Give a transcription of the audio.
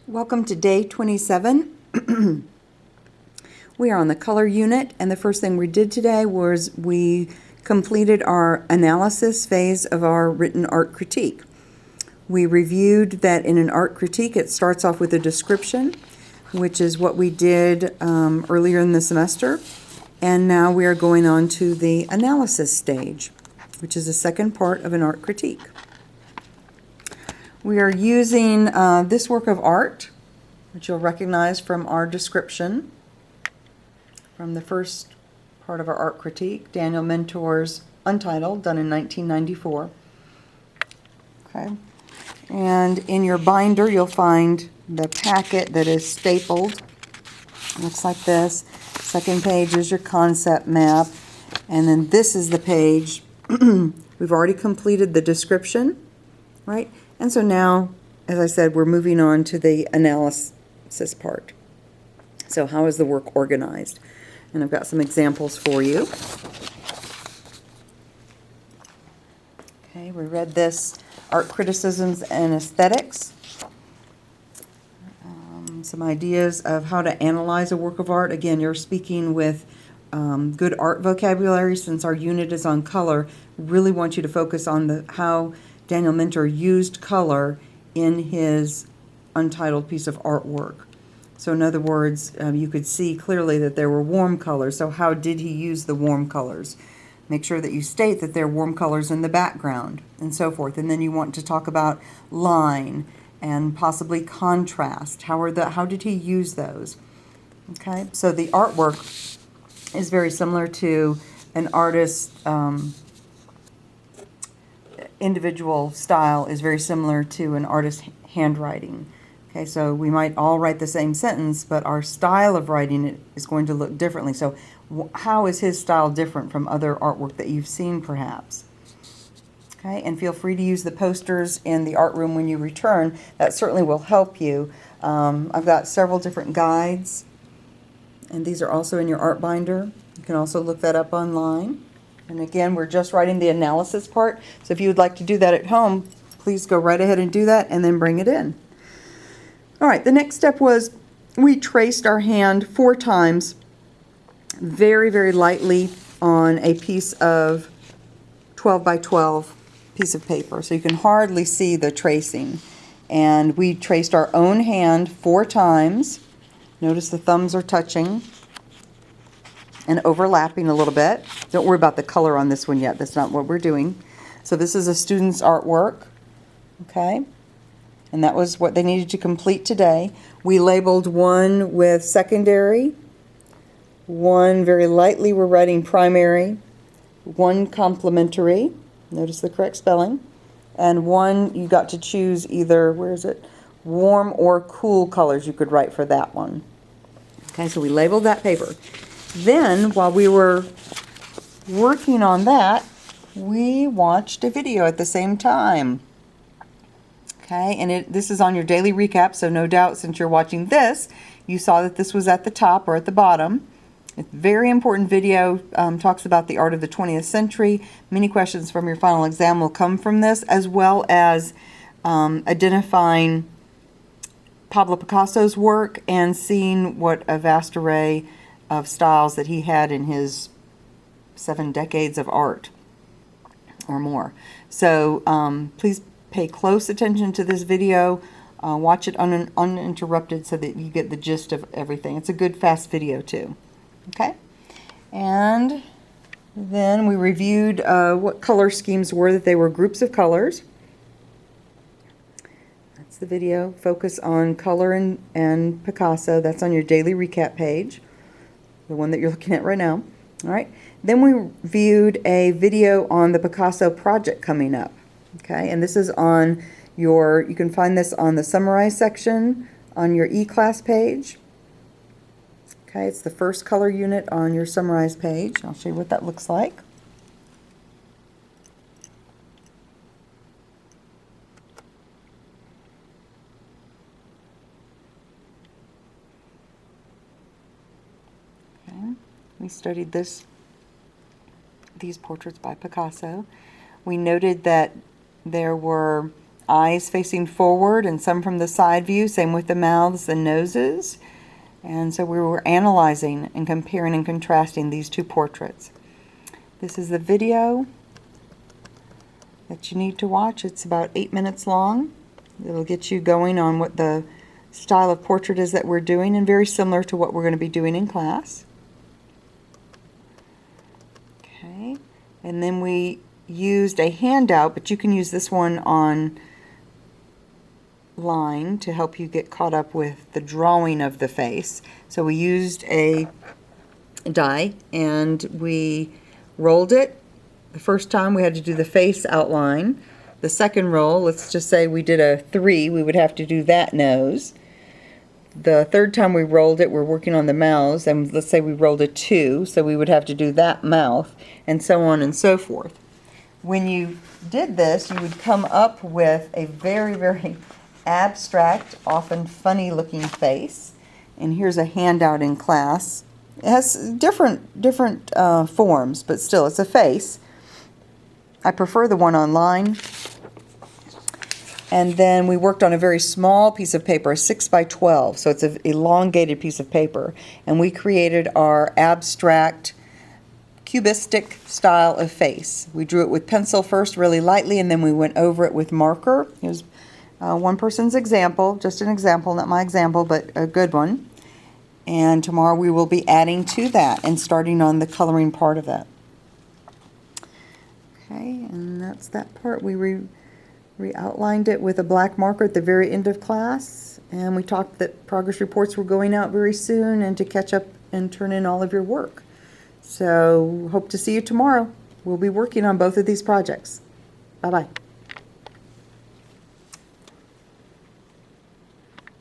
Welcome to day 27. We are on the color unit, and the first thing we did today was we completed our analysis phase of our written art critique. We reviewed that in an art critique it starts off with a description, which is what we did earlier in the semester, and now we are going on to the analysis stage, which is the second part of an art critique. We are using this work of art, which you'll recognize from our description, from the first part of our art critique, Daniel Mentor's Untitled, done in 1994. Okay, and in your binder you'll find the packet that is stapled. It looks like this. Second page is your concept map, and then this is the page. We've already completed the description, right? And so now, as I said, we're moving on to the analysis part. So how is the work organized? And I've got some examples for you. Okay, we read this, Art Criticisms and Aesthetics. Some ideas of how to analyze a work of art. Again, you're speaking with good art vocabulary. Since our unit is on color, really want you to focus on how Daniel Mentor used color in his Untitled piece of artwork. So in other words, you could see clearly that there were warm colors. So how did he use the warm colors? Make sure that you state that there are warm colors in the background and so forth. And then you want to talk about line and possibly contrast. How did he use those? Okay, so the artwork is very similar to an artist's individual style is very similar to an artist's handwriting. Okay, so we might all write the same sentence, but our style of writing it is going to look differently. So how is his style different from other artwork that you've seen perhaps? Okay, and feel free to use the posters in the art room when you return. That certainly will help you. I've got several different guides, and these are also in your art binder. You can also look that up online. And again, we're just writing the analysis part, so if you would like to do that at home, please go right ahead and do that and then bring it in. All right, the next step was we traced our hand 4 times very, very lightly on a piece of 12 by 12 piece of paper, so you can hardly see the tracing. And we traced our own hand 4 times. Notice the thumbs are touching and overlapping a little bit. Don't worry about the color on this one yet. That's not what we're doing. So this is a student's artwork, okay? And that was what they needed to complete today. We labeled one with secondary, one very lightly we're writing primary, one complementary, notice the correct spelling, and one you got to choose either, where is it, warm or cool colors you could write for that one. Okay, so we labeled that paper. Then, while we were working on that, we watched a video at the same time. Okay, and this is on your daily recap, so no doubt since you're watching this, you saw that this was at the top or at the bottom. It's a very important video, talks about the art of the 20th century. Many questions from your final exam will come from this, as well as identifying Pablo Picasso's work and seeing what a vast array of styles that he had in his 7 decades of art or more. So please pay close attention to this video. Watch it uninterrupted so that you get the gist of everything. It's a good fast video too. Okay, and then we reviewed what color schemes were, that they were groups of colors. That's the video. Focus on color and Picasso. That's on your daily recap page, the one that you're looking at right now. All right. Then we viewed a video on the Picasso project coming up. Okay, and this is on you can find this on the summarize section on your e-class page. Okay, it's the first color unit on your summarize page. I'll show you what that looks like. Okay, we studied these portraits by Picasso. We noted that there were eyes facing forward and some from the side view, same with the mouths and noses. And so we were analyzing and comparing and contrasting these two portraits. This is the video that you need to watch. It's about 8 minutes long. It'll get you going on what the style of portrait is that we're doing, and very similar to what we're going to be doing in class. Okay, and then we used a handout, but you can use this one online to help you get caught up with the drawing of the face. So we used a die and we rolled it. The first time we had to do the face outline. The second roll, let's just say we did a 3, we would have to do that nose. The third time we rolled it, we're working on the mouths, and let's say we rolled a 2, so we would have to do that mouth, and so on and so forth. When you did this, you would come up with a very, very abstract, often funny looking face. And here's a handout in class. It has different forms, but still it's a face. I prefer the one online. And then we worked on a very small piece of paper, a 6 by 12, so it's an elongated piece of paper. And we created our abstract cubistic style of face. We drew it with pencil first really lightly, and then we went over it with marker. Here's one person's example, just an example, not my example, but a good one. And tomorrow we will be adding to that and starting on the coloring part of that. Okay, and that's that part. We re-outlined it with a black marker at the very end of class, and we talked that progress reports were going out very soon and to catch up and turn in all of your work. So hope to see you tomorrow. We'll be working on both of these projects. Bye-bye.